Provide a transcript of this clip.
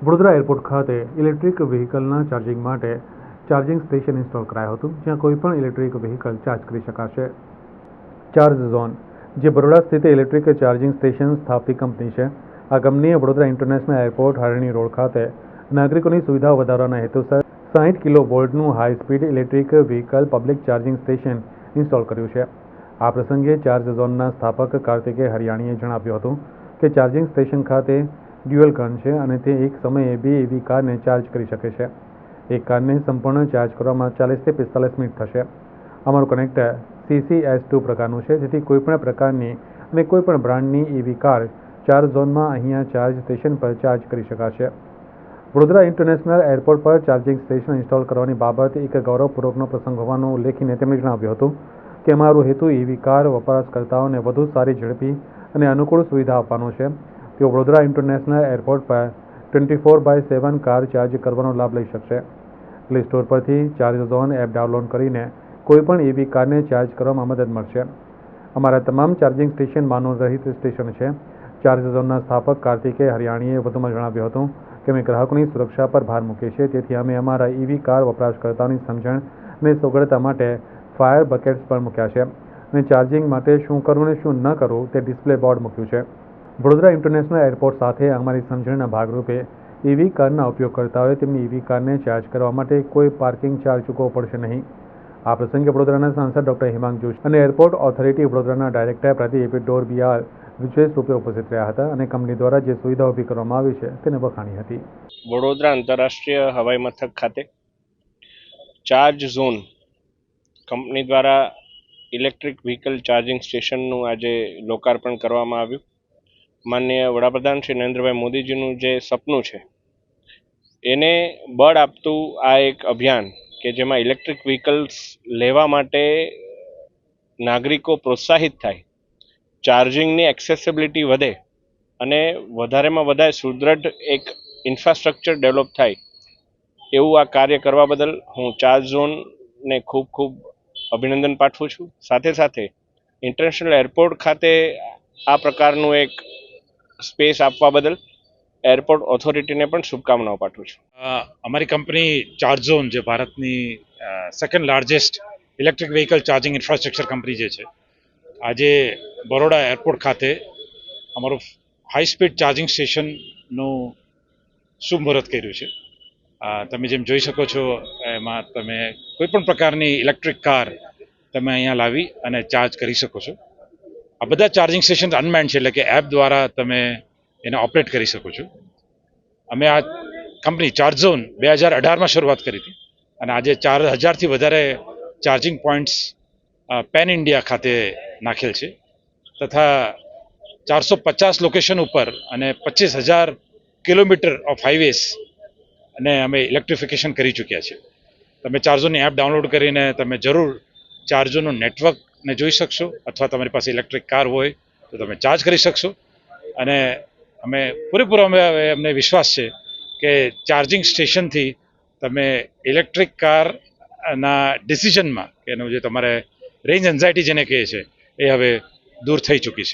Vadodara airport ખાતે electric વ્હીકલના charging માટે charging station install કરાયું હતું, જ્યાં કોઈપણ ઇલેક્ટ્રિક વ્હીકલ ચાર્જ કરી શકાશે. ચાર્જ ઝોન, જે બરોડા સ્થિત ઇલેક્ટ્રિક ચાર્જિંગ સ્ટેશન સ્થાપતી કંપની છે. આ કંપનીએ Vadodara international airport Harni road ખાતે નાગરિકોની સુવિધા વધારવાના હેતુસર 60 કિલો વોલ્ટનું high speed electric vehicle public charging station install કર્યું છે. આ પ્રસંગે ચાર્જ ઝોનના સ્થાપક કાર્તિકેય હરિયાણીએ જણાવ્યું હતું કે ચાર્જિંગ સ્ટેશન ખાતે ડ્યુઅલ ગન છે અને તે એક સમયે 2 EV કારને ચાર્જ કરી શકે છે. એક કારને સંપૂર્ણ ચાર્જ કરવામાં 40 થી 45 મિનિટ થશે. અમારું કનેક્ટર CCS2 પ્રકારનું છે, જેથી કોઈપણ પ્રકારની અને કોઈપણ બ્રાન્ડની EV કાર ચાર્જ ઝોનમાં અહીંયા ચાર્જ સ્ટેશન પર ચાર્જ કરી શકાશે. વડોદરા ઇન્ટરનેશનલ એરપોર્ટ પર ચાર્જિંગ સ્ટેશન ઇન્સ્ટોલ કરવાની બાબત એક ગૌરવપૂર્વકનો પ્રસંગ હોવાનું ઉલ્લેખીને તેમણે જણાવ્યું હતું કે અમારો હેતુ EV કાર વપરાશકર્તાઓને વધુ સારી, ઝડપી અને અનુકૂળ સુવિધા આપવાનો છે. તેઓ વડોદરા ઇન્ટરનેશનલ એરપોર્ટ પર 24/7 કાર ચાર્જ કરવાનો લાભ લઈ શકશે. પ્લે સ્ટોર પરથી ચાર્જ ઝોન એપ ડાઉનલોડ કરીને કોઈપણ EV કારને ચાર્જ કરવામાં મદદ મળશે. અમારા તમામ ચાર્જિંગ સ્ટેશન માનવ રહિત સ્ટેશન છે. ચાર્જ ઝોનના સ્થાપક કાર્તિકેય હરિયાણીએ વધુમાં જણાવ્યું હતું કે અમે ગ્રાહકોની સુરક્ષા પર ભાર મૂકીએ છીએ, તેથી અમે અમારા EV કાર વપરાશકર્તાઓની સમજણ અને સગવડતા માટે ફાયર બકેટ્સ પણ મૂક્યા છે અને ચાર્જિંગ માટે શું કરવું અને શું ન કરવું તે ડિસ્પ્લે બોર્ડ મૂક્યું છે. વડોદરા ઇન્ટરનેશનલ એરપોર્ટ સાથે અમારી સમજણના ભાગરૂપે EV કારના ઉપયોગકર્તાઓએ તેમની EV કારને ચાર્જ કરવા માટે કોઈ પાર્કિંગ ચાર્જ ચૂકવવો પડશે નહીં. આ પ્રસંગે વડોદરાના સાંસદ ડોક્ટર હિમાંગ જોશી અને એરપોર્ટ ઓથોરિટી વડોદરાના ડાયરેક્ટર પ્રદીપ ડોરબિયાલ વિશેષ રૂપે ઉપસ્થિત રહ્યા હતા અને કંપની દ્વારા જે સુવિધા ઊભી કરવામાં આવી છે તેને વખાણી હતી. વડોદરા આંતરરાષ્ટ્રીય હવાઈ મથક ખાતે ચાર્જ ઝોન કંપની દ્વારા ઇલેક્ટ્રિક વ્હીકલ ચાર્જિંગ સ્ટેશનનું આજે લોકાર્પણ કરવામાં આવ્યું. માનનીય વડાપ્રધાન શ્રી નરેન્દ્રભાઈ મોદીજીનું જે સપનું છે એને બળ આપતું આ એક અભિયાન કે જેમાં ઇલેક્ટ્રિક વ્હીકલ્સ લેવા માટે નાગરિકો પ્રોત્સાહિત થાય, ચાર્જિંગની એક્સેસિબિલિટી વધે અને વધારેમાં વધારે સુદૃઢ એક ઇન્ફ્રાસ્ટ્રક્ચર ડેવલપ થાય એવું આ કાર્ય કરવા બદલ હું ચાર્જ ઝોનને ખૂબ ખૂબ અભિનંદન પાઠવું છું. સાથે સાથે ઇન્ટરનેશનલ એરપોર્ટ ખાતે આ પ્રકારનું એક સ્પેસ આપવા બદલ એરપોર્ટ ઓથોરિટીને પણ શુભકામનાઓ પાઠવું છું. અમારી કંપની ચાર્જ ઝોન, જે ભારતની second largest electric vehicle charging infrastructure company જે છે, આજે બરોડા એરપોર્ટ ખાતે અમારું હાઈ સ્પીડ ચાર્જિંગ સ્ટેશનનું શુભ મુહૂર્ત કર્યું છે. તમે જેમ જોઈ શકો છો, એમાં તમે કોઈપણ પ્રકારની ઇલેક્ટ્રિક કાર તમે અહીંયા લાવી અને ચાર્જ કરી શકો છો. આ બધા ચાર્જિંગ સ્ટેશન અનમેન્ડ છે, એટલે કે એપ દ્વારા તમે એને ઓપરેટ કરી શકો છો. અમે આ કંપની ચાર્જ ઝોન 2018માં શરૂઆત કરી હતી અને આજે 4000થી વધારે ચાર્જિંગ પોઈન્ટ્સ પેન ઇન્ડિયા ખાતે નાખેલ છે તથા 450 લોકેશન ઉપર અને 25,000 કિલોમીટર ઓફ હાઈવેઝ અને અમે ઇલેક્ટ્રિફિકેશન કરી ચૂક્યા છીએ. તમે ચાર્જોની એપ ડાઉનલોડ કરીને તમે જરૂર ચાર્જોનું નેટવર્કને જોઈ શકશો, અથવા તમારી પાસે ઇલેક્ટ્રિક કાર હોય તો તમે ચાર્જ કરી શકશો. અને અમે પૂરેપૂરો અમને વિશ્વાસ છે કે ચાર્જિંગ સ્ટેશનથી તમે ઇલેક્ટ્રિક કારના ડિસિઝનમાં કે એનું જે તમારે રેન્જ એન્ઝાયટી જેને કહે છે એ હવે દૂર થઈ ચૂકી છે.